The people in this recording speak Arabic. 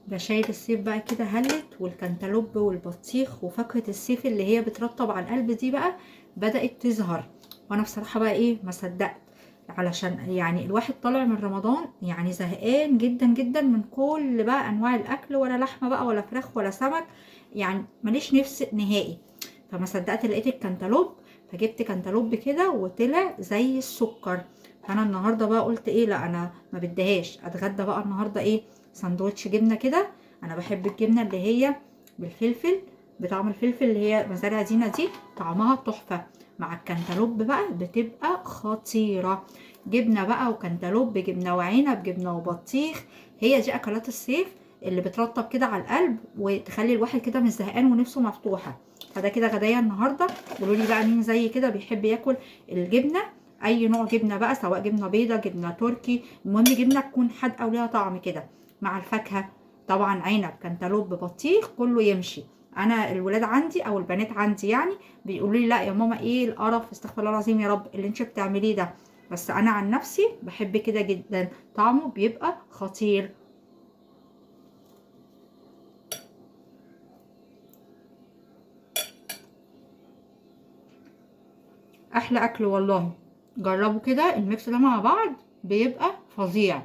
بشاير الصيف بقى كده هلت، والكنتالوب والبطيخ وفاكهة الصيف اللي هي بترطب على القلب دي بقى بدأت تظهر. وانا بصراحة بقى ايه ما صدقت، علشان يعني الواحد طالع من رمضان يعني زهقان جدا جدا من كل بقى انواع الاكل، ولا لحمة بقى ولا فراخ ولا سمك، يعني ماليش نفس نهائي. فما صدقت لقيت الكنتالوب، فجبت كنتالوب كده وطلع زي السكر. فانا النهارده بقى قلت ايه، لا انا ما بديهاش اتغدى بقى النهارده ايه، سندوتش جبنه كده. انا بحب الجبنه اللي هي بالفلفل، بطعم الفلفل، اللي هي مزارع زينه دي، طعمها تحفه. مع الكنتالوب بقى بتبقى خطيره. جبنه بقى وكنتالوب، جبنه وعنب، جبنه وبطيخ، هي دي اكلات الصيف اللي بترطب كده على القلب وتخلي الواحد كده مش زهقان ونفسه مفتوحه. فده كده غدايا النهارده. قولوا لي بقى مين زي كده بيحب ياكل الجبنه، اي نوع جبنه بقى، سواء جبنه بيضه جبنه تركي، المهم جبنه تكون حادقه وليها طعم كده. مع الفاكهه طبعا عنب كنتالوب بطيخ كله يمشي. انا الولاد عندي او البنات عندي يعني بيقولوا لي لا يا ماما ايه القرف، استغفر الله العظيم يا رب اللي انت بتعمليه ده. بس انا عن نفسي بحب كده جدا، طعمه بيبقى خطير. احلى اكل والله. جربوا كده الميكس ده مع بعض بيبقى فظيع.